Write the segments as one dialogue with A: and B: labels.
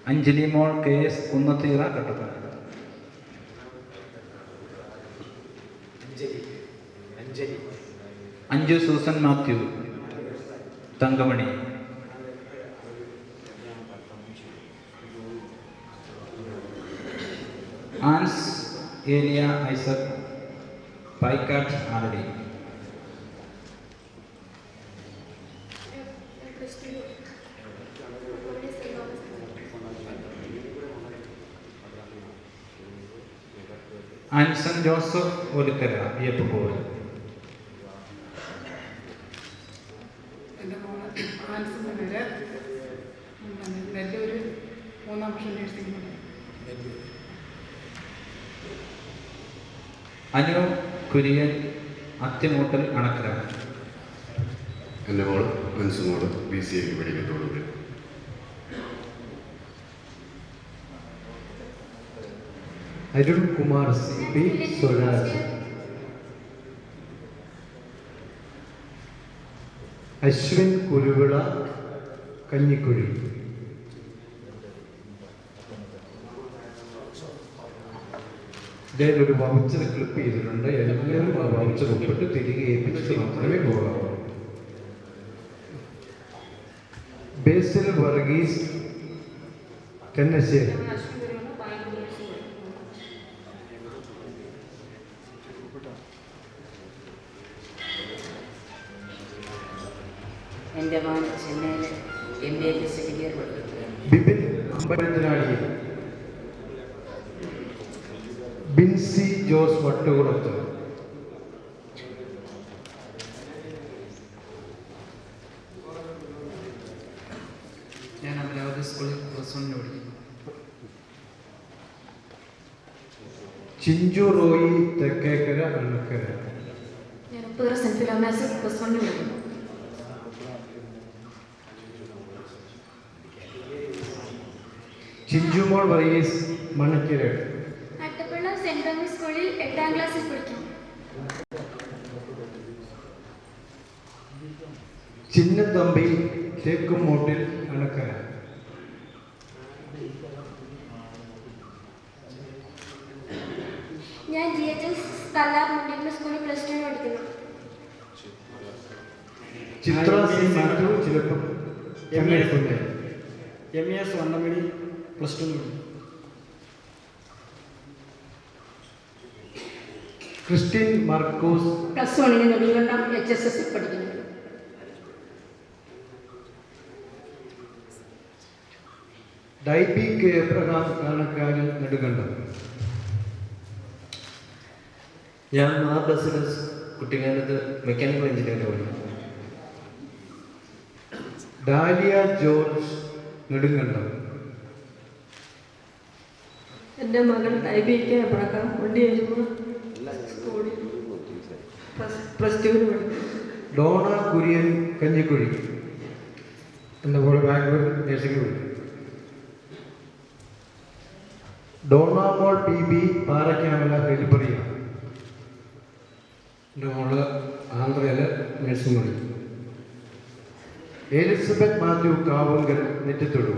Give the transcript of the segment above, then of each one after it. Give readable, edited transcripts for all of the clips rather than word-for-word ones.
A: അഞ്ജലി മോൾ KS കുന്നത്തീറ Kattappana. Anju Susan Mathew Thankamani. Ans ഏലിയ Isaac Paikkat Aladi. Anson Joseph ഒലിക്കര വിയപ്പുകോട്.
B: എൻ്റെ മോള് ആൻസിൻ്റെ പേര് നെല്ലൂർ 3-ാം വർഷം നേഴ്സിംഗ്.
A: അനു കുര്യൻ അത്തിമൂട്ടൽ അണക്കര.
C: എൻ്റെ മോള് അൻസുമോള് BCA പഠിക്കത്തോടുകൂടി.
D: അരുൺ കുമാർ CP സ്വരാജ്. അശ്വിൻ കുരുവിള കഞ്ഞിക്കുഴി. ഇതിലൊരു വൗച്ചർ ക്ലിപ്പ് ചെയ്തിട്ടുണ്ട്. എല്ലാവരും ആ വൗച്ചർ ഒപ്പിട്ട് തിരികെ ഏൽപ്പിച്ചിട്ട് മാത്രമേ പോകാവൂ. ബേസിൽ വർഗീസ് കന്നശ്ശേരി.
E: എൻ്റെ മകൻ ചെന്നൈയിൽ MBA സെക്കൻഡ് ഇയർ പഠിക്കുകയാണ്.
D: ബിപിൻ അമ്പലത്തിനാടി. ബിൻസി ജോസ് വട്ടുകുളത്ത്.
F: ഞാൻ അമരാവതി സ്കൂളിൽ +1 പഠിക്കുന്നു.
D: ചിഞ്ചു റോയി തെക്കേക്കര അണക്കര.
G: ഞാൻ ഉപ്പുതറ സെന്റ് ഫിലോമിനാസ് +1 പഠിക്കുന്നു.
D: ചിഞ്ചുമോൾ വർഗീസ് മണക്കര.
G: അട്ടപ്പള്ള സെന്റ് തോമസ് സ്കൂളിൽ 8ാം ക്ലാസ്സിൽ പഠിക്കുന്നു.
D: ചിന്നത്തമ്പി തേക്കുമൂട്ടിൽ അണക്കര.
G: ഞാൻ GHS കല്ലാർ മുണ്ടിയമ്മ സ്കൂളിൽ +2 പഠിക്കുന്നു.
D: ചിത്ര സി മാത്യു ചിലപ്പം
H: MES വണ്ടമണി +2
D: ക്രിസ്ത്യൻ മാർക്കോസ്
E: +1 നെടുങ്കണ്ടം HSS പഠിക്കുന്നു.
D: ഡൈബി കെ എബ്രഹാം കാണക്കാരിൽ നെടുങ്കണ്ടം.
I: ഞാൻ മാർബസിഡസ് കുട്ടിക്കാലത്ത് മെക്കാനിക്കൽ എഞ്ചിനീയറിംഗ് പഠിക്കുന്നു.
D: ഡാലിയ ജോർജ് നെടുങ്കണ്ടം.
J: എൻ്റെ മകൾ ഡൈബിക്ക് എബ്രഹാം സ്കൂളിൽ +2 പഠിക്കുന്നു.
D: ഡോണ കുര്യൻ കഞ്ഞിക്കുഴി. എൻ്റെ പോലെ ബാംഗ്ലൂർ നേഴ്സിംഗ് പഠിക്കും. ഡോണാമോൾ PB പാറയ്ക്കാമല ഹെലിപ്പറിയ. എൻ്റെ മോള് ആന്ധ്രയിൽ നഴ്സിംഗ് പഠിക്കും. എലിസബത്ത് മാത്യു കാവുങ്കൽ നെറ്റിത്തൊടു.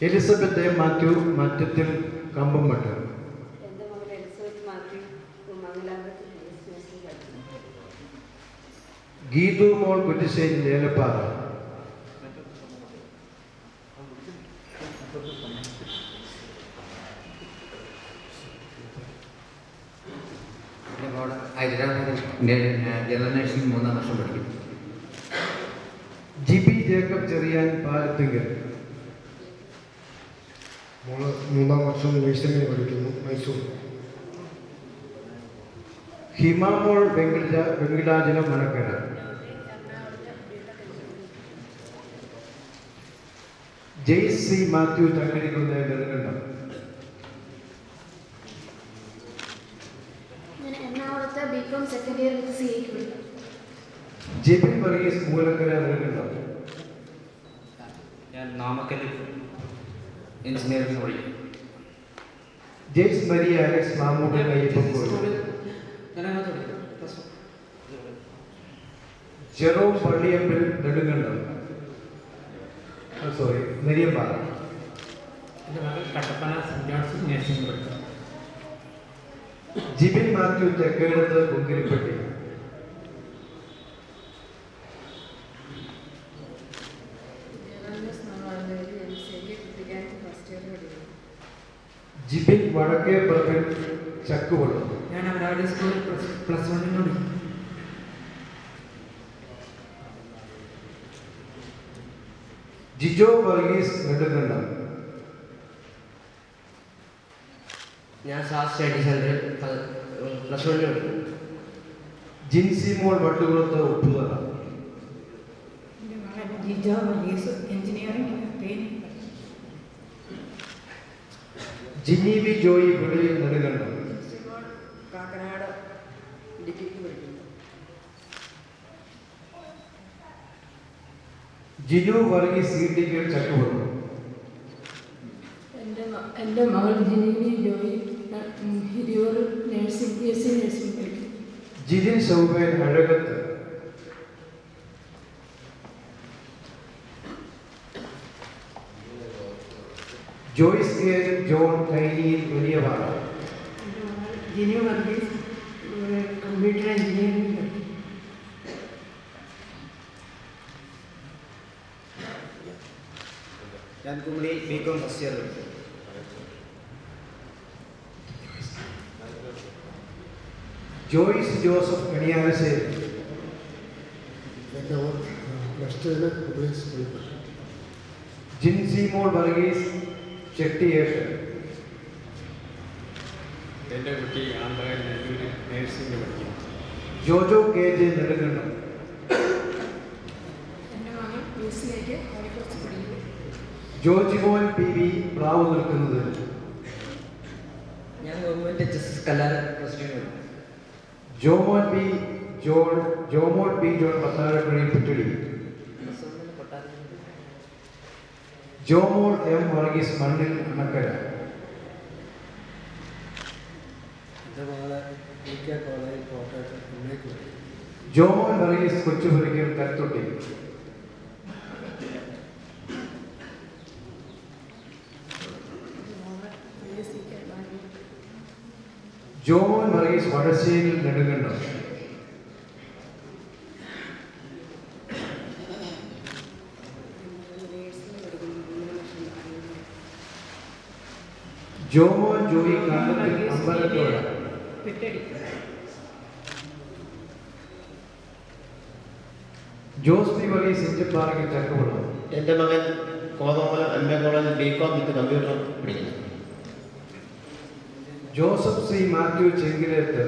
D: എലിസബത്ത് മാത്യു മറ്റത്തിൽ കമ്പംപട്ട്.
E: എൻ്റെ മകൾ എലിസബത്ത് മാത്യു മംഗലാപുരത്ത് പഠിക്കുന്നു.
D: ഗീതു മോൾ കുറ്റിശ്ശേരി ലേലപ്പാറ.
F: എൻ്റെ മോൾ ഹൈദരാബാദിൽ ജനറൽ നഴ്സിംഗ് 3-ാം വർഷം പഠിക്കുന്നു.
D: ജിബി ജേക്കബ് ചെറിയാൻ പാലത്തിങ്കൽ.
H: മോള് 3-ാം വർഷം നഴ്സിംഗിന് പഠിക്കുന്നു, മൈസൂർ.
D: ഹിമാമോൾ വെങ്കിടാചലം മണക്കര. ജെയ്സ് സി മാത്യു തങ്ങടിക്കുന്ന നെടുങ്കണ്ടം.
G: ഞാൻ എറണാകുളത്ത് BCom second year with CA പഠിക്കുന്നു.
D: ജെബിൻ വർഗീസ് മൂലക്കര നെടുങ്കണ്ടം.
A: ഞാൻ നാമക്കല്ലിൽ എഞ്ചിനീയറിംഗ് പഠിക്കുന്നു.
D: Jaise Maria Alex Mamoottan Ayyappan. Jerome Palliyambil Nedumkandam, Neriyampara.
A: എൻ്റെ മകൾ കട്ടപ്പന സെൻറ് ജോൺസ് നഴ്സിംഗ് പഠിക്കുന്നു.
D: ജിബിൻ മാത്യു തെക്കേടത്ത് കുങ്കിരിപ്പട്ടി. ജിബിൻ വടക്കേ പറമ്പിൽ ചക്കുവള്ളം.
F: ഞാൻ അവരാടെ സ്കൂളിൽ പ്ലസ് വണ്ണിനോട്.
D: ജിജോ വർഗീസ് നെടുങ്കണ്ടം.
I: ഞാൻ സാർ സ്റ്റഡി സെൻറ്ററിൽ പ്ലസ് വണ്ണിനോട്.
D: ജിൻസി മോൾ വട്ടുകുളത്ത് ഉപ്പുതറ.
B: എൻ്റെ മകൻ ജിജോ വർഗീസ് എഞ്ചിനീയറിംഗ് തേനി.
D: ജിന്നി വി ജോയി വെളിയിൽ നെടുങ്കണ്ടം.
E: കാക്കനാട് ഡിഗ്രിക്ക് പഠിക്കുന്നു.
D: ജിനു വർഗീസ് സീറ്റിക്കൽ ചക്കുവള്ളം.
J: എൻ്റെ മകൾ Jinivi Joy Hiriyur nursing BSc nursing പഠിക്കും.
D: Jithin Shauben Azhakath. Joyce K John Kainiyil Valiyavara.
B: എൻ്റെ മകൾ ജിനു വർഗീസ് കമ്പ്യൂട്ടർ എഞ്ചിനീയറിംഗ് പഠിക്കും.
A: ഞാൻ കുമളി ബികോം ഫസ്റ്റ് ഇയർ പഠിക്കുന്നു.
D: ജോയ്സ് ജോസഫ് കണിയാലശ്ശേരി.
H: എൻ്റെ അവർ പ്ലസ് ടുവിന് പബ്ലിക് സ്കൂളിൽ പഠിക്കും.
D: ജിൻസി മോൾ വർഗീസ് ചെട്ടിയേഷൻ.
C: എൻ്റെ കുട്ടി ആന്ധ്രയിൽ നെല്ലൂരിൽ നേഴ്സിംഗ് പഠിക്കുന്നു.
D: Jojo K J Nedumkandam.
B: എൻ്റെ മകൾ BSc ഹോളിക്രോസ് പഠിക്കുന്നു.
D: ജോജിമോൻ PV പ്രാവ് നിൽക്കുന്നത്.
F: ഞാൻ ഗവൺമെൻറ് HSS കല്ലാർ പ്ലസ് ടുവിനോട്.
D: Jomon P John Pattarakkuzhi Puttadi.
F: Plus വണ്ണിന് കൊട്ടാരത്തിൽ.
D: ജോമോൾ M വർഗീസ് മണ്ണിൽ അണക്കര.
H: എൻ്റെ മകളെ DK കോളേജിൽ കോട്ടയത്ത് MA പഠിക്കും.
D: Jomon Varghese Kochupuraykkal Karuthotty. Jomon Varghese Vadasseriyil Nedumkandam. Jomon Joy Kandathil Ambalathode.
B: Pettady.
D: Jose P Varghese ഇഞ്ചപ്പാറയ്ക്ക് ചക്കവള്ളം.
I: എൻ്റെ മകൻ കോതമംഗലം MA കോളേജിൽ BCom വിത്ത് കമ്പ്യൂട്ടർ പഠിക്കുന്നു.
D: Joseph C Mathew Chenkileth.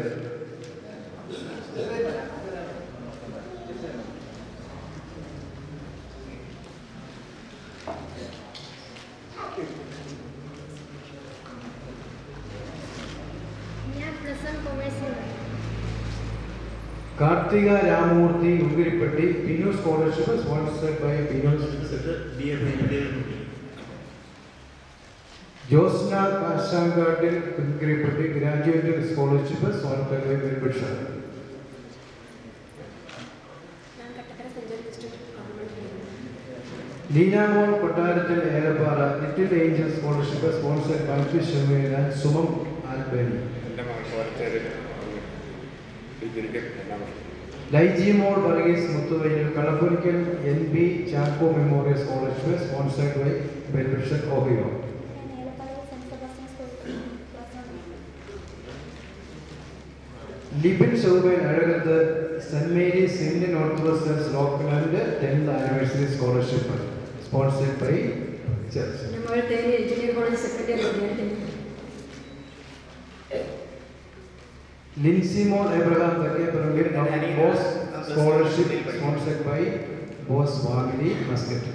G: ഞാൻ +1 കൊമേഴ്സിൽ.
D: Karthika Ramamoorthy Unkirippatti. Pinu scholarship sponsored by Pinu. Josna Kashankattil Unkirippatti graduate scholarship sponsored by വെൽബിഷ.
G: ഞാൻ Kattappana Saint George government.
D: Leenamol Kottarathil Elappara Little Angel scholarship sponsored by Sumam Albany.
C: എൻ്റെ മകൾ കോരത്തേരിൽ ഡിഗ്രിക്ക് 2ാം വർഷം.
D: Laijimol Varghese Muthuvayyal Kalappurackal NB Chacko memorial scholarship sponsored by വെൽബിഷ ഓഹിയോ.
G: ഞാൻ ഏലപ്പാറയിൽ സെൻറ് സെബാസ്റ്റ്യൻ സ്കൂളിൽ +1.
D: Libin Shauben Azhakath Saint Mary's Indian Orthodox ലോക്കലാൻഡ് 10th anniversary scholarship sponsored by church.
J: എൻ്റെ മകൾ Theni engineering college second year വിദ്യാർത്ഥിനി.
D: Lincy mol Abraham Thekkeparambil Bose scholarship sponsored by Bose family Muscat.